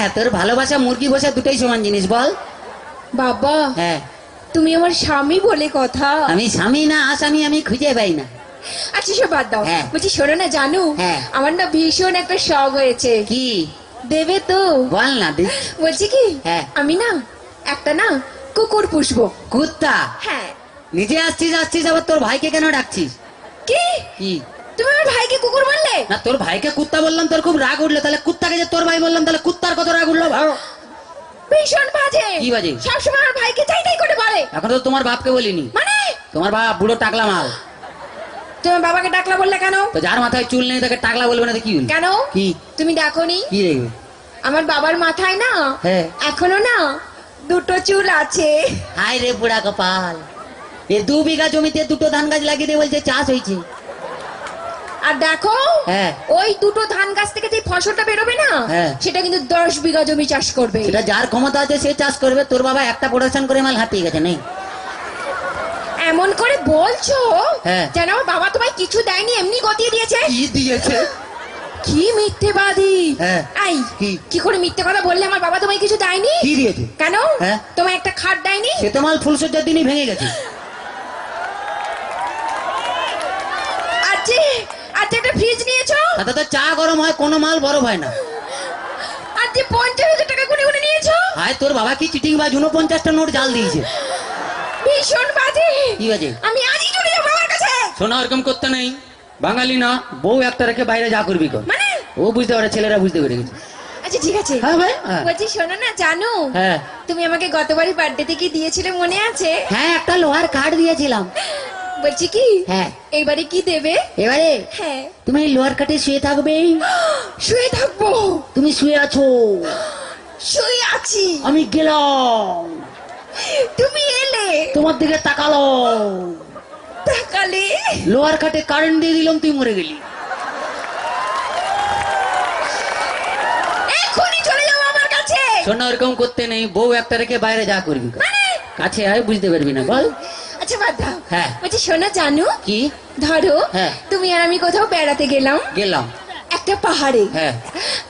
হ্যাঁ, তোর ভালোবাসা মুরগি বসা দুটোই সমান জিনিস, বল। বাবা হ্যাঁ, তুমি আমার স্বামী বলে কথা। আমি স্বামী না আসামি আমি খুঁজে পাই না। আচ্ছা সব বাদ দাও, হ্যাঁ। বলছি শোনো না জানু, হ্যাঁ। আমার না ভীষণ একটা শখ হয়েছে। কি? দেবে তো? বল না দি। বলছি কি, হ্যাঁ। আমি না একটা না কুকুর পুষবো। কুত্তা? হ্যাঁ। নিজে আসছিস আসছিস, আবার তোর ভাইকে কেন ডাকছিস? কি কি? তুমি আমার ভাইকে কুকুর বললে? না, তোর ভাইকে কুত্তা বললাম তোর খুব রাগ উঠলো, তাহলে কুত্তাকে যে তোর ভাই বললাম তাহলে কুত্তার কত রাগ উঠলো ভালো। ভীষণ বাজে। কি বাজে? সবসময় আমার ভাইকে চাই তাই করে বলে। এখন তো তোমার বাপকে বলিনি। মানে তোমার বাপ বুড়ো টাকলা মাল। তোমার বাবাকে ডাকলা বললে কেন? তো যার মাথায় চুল নেই তাকে টাকলা বলবে না তো কি হলো? কেন? কি? তুমি ডাকোনি? কি রেগে? আমার বাবার মাথায় না হ্যাঁ। এখনো না দুটো চুল আছে। হায় রে বুড়া কপাল, এ 2 বিঘা জমিতে দুটো ধান গাছ লাগিয়ে দিয়ে বলছে চাষ হয়েছে। আর দেখো, হ্যাঁ। ওই দুটো ধান গাছ থেকে যে ফসলটা বেরোবে না, হ্যাঁ। সেটা কিন্তু 10 বিঘা জমি চাষ করবে। সেটা যার ক্ষমতা আছে সে চাষ করবে। তোর বাবা একটা প্রোডাকশন করে মাল হাঁপিয়ে গেছে নেই। এমন করে বলছো হ্যাঁ। যেন আমার বাবা তোমায় কিছু দেয়নি, এমনি গতিয়ে দিয়েছে। কি দিয়েছে? কি মিথ্যেবাদী! হ্যাঁ। এই কি? কি করে মিথ্যে কথা বললে? আমার বাবা তোমায় কিছু দেয়নি। কি দিয়েছে? কেন? হ্যাঁ। তোমায় একটা খাট দেয়নি? সে তো মাল ফুলসজ্জার দিনই ভেঙে গেছে। আজ একটা ফ্রিজ নিয়েছো? তাতে তো চা গরম হয়, কোনো মাল বরফ হয় না। আজ 50,000 টাকা গুনে গুনে নিয়েছো? হায়, তোর বাবা কি চিটিং বাজ, 49টা নোট জাল দিয়েছে। ভীষণ বাজে। কি বাজে? আমি আজই চলে যাবো বাবার কাছে। শোনা, ওরকম করতে নেই। বাঙালি না, বউ একটা রেখে বাইরে যা করবি কর। মানে ও বুঝতে পারে, ছেলেরা বুঝতে পেরে গেছে। আচ্ছা ঠিক আছে। হ্যাঁ ভাই, হ্যাঁ। বলছি শোনো না জানো, হ্যাঁ। তুমি আমাকে গতবারই বার্থডেতে কি দিয়েছিলে মনে আছে? হ্যাঁ, একটা লোহার কাঠ দিয়েছিলাম। বলছি কি, হ্যাঁ। এইবারে কি দেবে? এবারে হ্যাঁ। তুমি এই লোহার কাঠে শুয়ে থাকবে। শুয়ে থাকবো? তুমি শুয়ে আছো, শুয়ে আছি। আমি গেলাম, তুমি এলে, তোমার দিকে তাকালো, তাকালে, লোহার কাঠে কারেন্ট দিয়ে দিলাম, তুই মরে গেলি। এখনই চলে যাবো আমার কাছে। শোনা, ওরকম করতে নেই। বউ একটা রেখে বাইরে যা করবি কর। মানে কাছে আয়, বুঝতে পারবি না, বল। আচ্ছা বাদ দাও। হ্যাঁ। বলছি শোনো জানো, কি? ধরো হ্যাঁ। তুমি আর আমি কোথাও বেড়াতে গেলাম গেলাম। একটা পাহাড়ে। হ্যাঁ।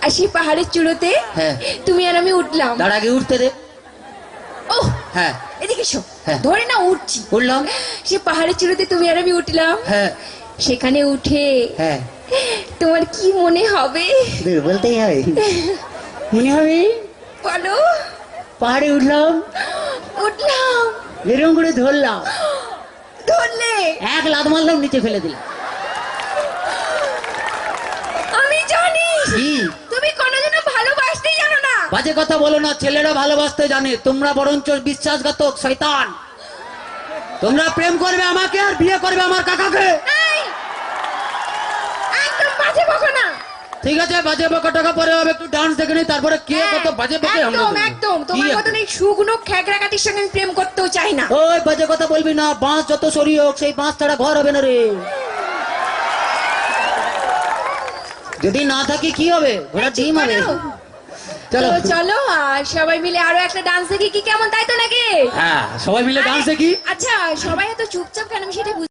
আর সেই পাহাড়ের চূড়োতে হ্যাঁ। তুমি আর আমি উঠলাম। তার আগে উঠতে দে। ও হ্যাঁ। এদিকে এসো। হ্যাঁ। ধরে না উঠছি। উঠলাম। সে পাহাড়ের চূড়োতে তুমি আর আমি উঠলাম। হ্যাঁ। সেখানে উঠে হ্যাঁ। তোমার কি মনে হবে? বলতেই হয়, মনে হবে। বলো। পাহাড়ে উঠলাম, উঠলাম, এরকম করে ধরলাম, ধরলে, এক লাত মারলাম, নিচে ফেলে দিলাম। আমি জানি কি? তুমি কোনোদিনও ভালোবাসতেই জানো না। বাজে কথা বলো না, ছেলেরা ভালোবাসতে জানে, তোমরা বরঞ্চ বিশ্বাসঘাতক শয়তান। তোমরা প্রেম করবে আমাকে আর বিয়ে করবে আমার কাকাকে। এই, একদম বাজে বকো না। ঠিক আছে, বাজে বকা টাকা পরে হবে, একটু ডান্স দেখে নি, তারপরে কে কত বাজে বকে আমরা একদম দেখবো। একদম কি তোমার একদম? মতন এই শুকনো খেকড়া কাটির সঙ্গে আমি প্রেম করতেও চাই না। ওই বাজে কথা বলবি না, বাঁশ যত সরি হোক সেই বাঁশ ছাড়া ঘর হবে না রে। যদি না থাকি কি হবে? ঘোড়া ডিম হবে। চলো তো চলো আর সবাই মিলে আরো একটা ডান্স দেখি, কি কেমন, তাই তো নাকি? হ্যাঁ, সবাই মিলে ডান্স দেখি। আচ্ছা সবাই এত চুপচাপ কেন আমি সেটা